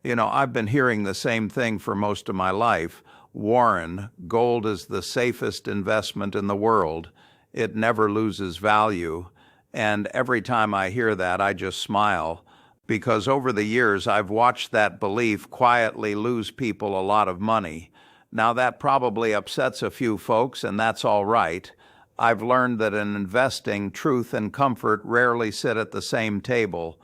I've been hearing the same thing for most of my life. Warren, gold is the safest investment in the world. It never loses value. And every time I hear that, I just smile because over the years, I've watched that belief quietly lose people a lot of money. Now, that probably upsets a few folks, and that's all right. I've learned that in investing, truth and comfort rarely sit at the same table.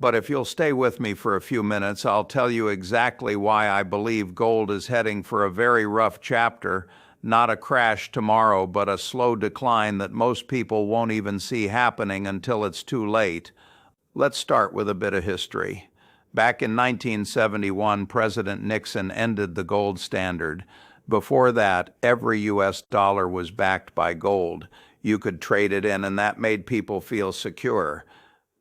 But if you'll stay with me for a few minutes, I'll tell you exactly why I believe gold is heading for a very rough chapter, not a crash tomorrow, but a slow decline that most people won't even see happening until it's too late. Let's start with a bit of history. Back in 1971, President Nixon ended the gold standard. Before that, every U.S. dollar was backed by gold. You could trade it in, and that made people feel secure.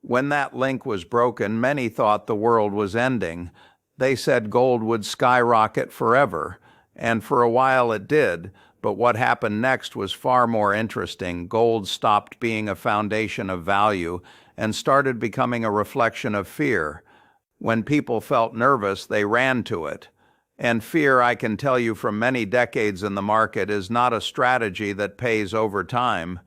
When that link was broken, many thought the world was ending. They said gold would skyrocket forever, and for a while it did, but what happened next was far more interesting. Gold stopped being a foundation of value and started becoming a reflection of fear. When people felt nervous, they ran to it. And fear, I can tell you from many decades in the market, is not a strategy that pays over time.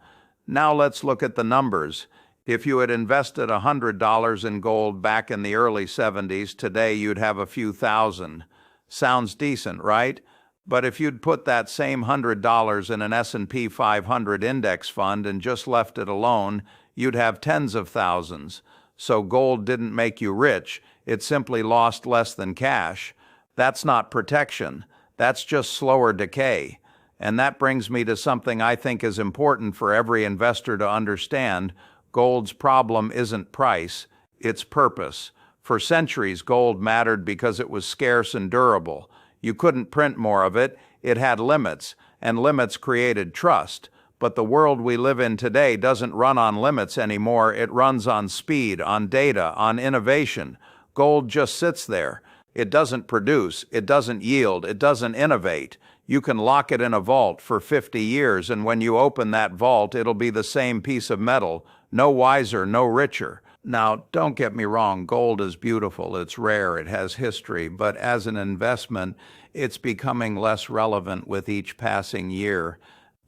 Now let's look at the numbers. If you had invested $100 in gold back in the early 70s, today you'd have a few thousand. Sounds decent, right? But if you'd put that same $100 in an S&P 500 index fund and just left it alone, you'd have tens of thousands. So gold didn't make you rich, it simply lost less than cash. That's not protection, that's just slower decay. And that brings me to something I think is important for every investor to understand. Gold's problem isn't price, it's purpose. For centuries, gold mattered because it was scarce and durable. You couldn't print more of it, it had limits, and limits created trust. But the world we live in today doesn't run on limits anymore, it runs on speed, on data, on innovation. Gold just sits there. It doesn't produce, it doesn't yield, it doesn't innovate. You can lock it in a vault for 50 years, and when you open that vault, it'll be the same piece of metal. No wiser, no richer. Now, don't get me wrong, gold is beautiful, it's rare, it has history, but as an investment, it's becoming less relevant with each passing year.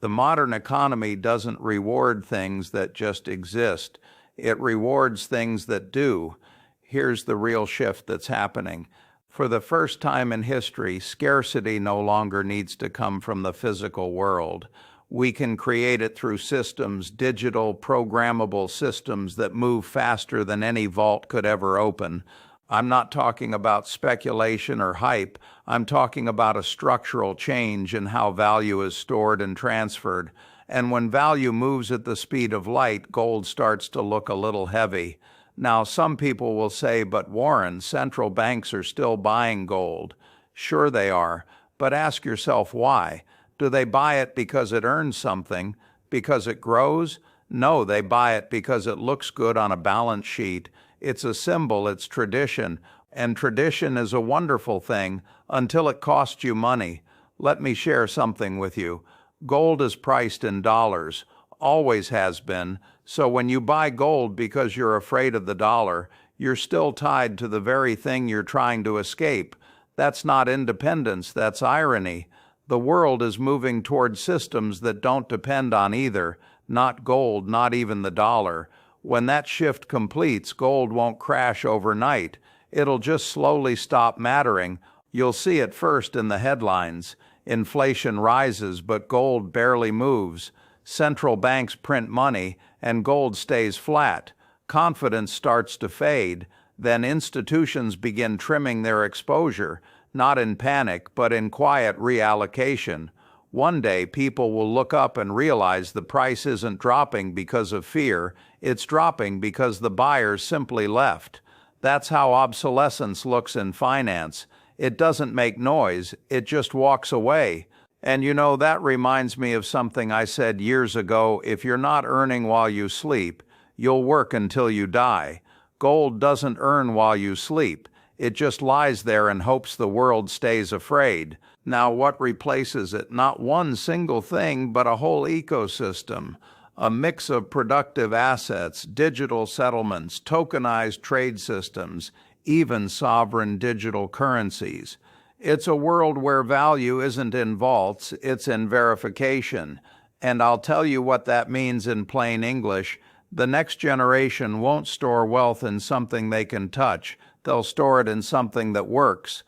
The modern economy doesn't reward things that just exist. It rewards things that do. Here's the real shift that's happening. For the first time in history, scarcity no longer needs to come from the physical world. We can create it through systems, digital, programmable systems that move faster than any vault could ever open. I'm not talking about speculation or hype. I'm talking about a structural change in how value is stored and transferred. And when value moves at the speed of light, gold starts to look a little heavy. Now, some people will say, but Warren, central banks are still buying gold. Sure they are, but ask yourself why. Do they buy it because it earns something? Because it grows? No, they buy it because it looks good on a balance sheet. It's a symbol, it's tradition. And tradition is a wonderful thing until it costs you money. Let me share something with you. Gold is priced in dollars, always has been. So when you buy gold because you're afraid of the dollar, you're still tied to the very thing you're trying to escape. That's not independence, that's irony. The world is moving toward systems that don't depend on either, not gold, not even the dollar. When that shift completes, gold won't crash overnight. It'll just slowly stop mattering. You'll see it first in the headlines. Inflation rises, but gold barely moves. Central banks print money, and gold stays flat. Confidence starts to fade. Then institutions begin trimming their exposure, not in panic, but in quiet reallocation. One day, people will look up and realize the price isn't dropping because of fear, it's dropping because the buyers simply left. That's how obsolescence looks in finance. It doesn't make noise, it just walks away. And that reminds me of something I said years ago: if you're not earning while you sleep, you'll work until you die. Gold doesn't earn while you sleep. It just lies there and hopes the world stays afraid. Now, what replaces it? Not one single thing, but a whole ecosystem. A mix of productive assets, digital settlements, tokenized trade systems, even sovereign digital currencies. It's a world where value isn't in vaults, it's in verification. And I'll tell you what that means in plain English. The next generation won't store wealth in something they can touch. They'll store it in something that works,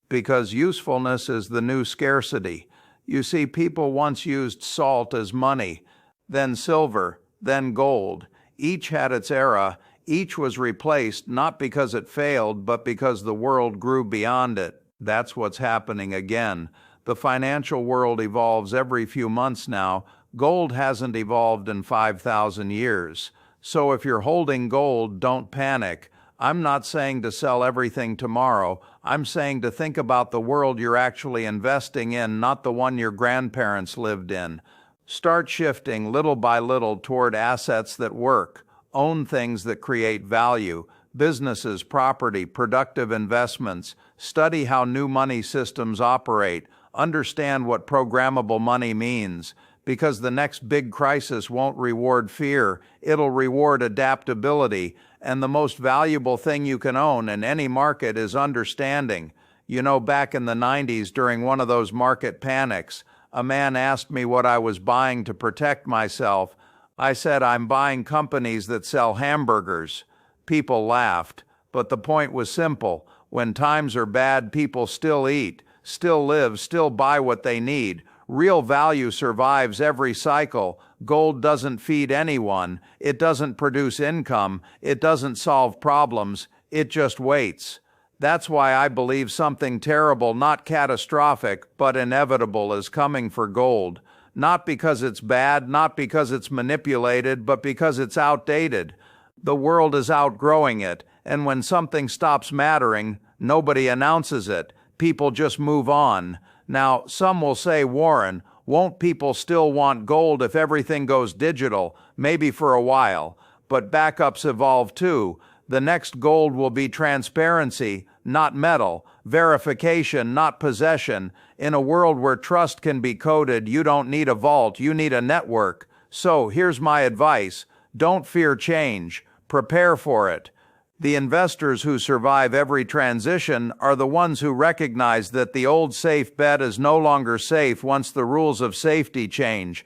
because usefulness is the new scarcity. You see, people once used salt as money, then silver, then gold. Each had its era. Each was replaced not because it failed, but because the world grew beyond it. That's what's happening again. The financial world evolves every few months now. Gold hasn't evolved in 5,000 years. So if you're holding gold, don't panic. I'm not saying to sell everything tomorrow. I'm saying to think about the world you're actually investing in, not the one your grandparents lived in. Start shifting little by little toward assets that work. Own things that create value. Businesses, property, productive investments. Study how new money systems operate. Understand what programmable money means. Because the next big crisis won't reward fear, it'll reward adaptability. And the most valuable thing you can own in any market is understanding. You know, back in the 90s, during one of those market panics, a man asked me what I was buying to protect myself. I said, I'm buying companies that sell hamburgers. People laughed, but the point was simple. When times are bad, people still eat, still live, still buy what they need. Real value survives every cycle. Gold doesn't feed anyone. It doesn't produce income. It doesn't solve problems. It just waits. That's why I believe something terrible, not catastrophic, but inevitable is coming for gold. Not because it's bad, not because it's manipulated, but because it's outdated. The world is outgrowing it, and when something stops mattering, nobody announces it. People just move on. Now, some will say, Warren, won't people still want gold if everything goes digital? Maybe for a while. But backups evolve too. The next gold will be transparency, not metal. Verification, not possession. In a world where trust can be coded, you don't need a vault, you need a network. So, here's my advice. Don't fear change. Prepare for it. The investors who survive every transition are the ones who recognize that the old safe bet is no longer safe once the rules of safety change.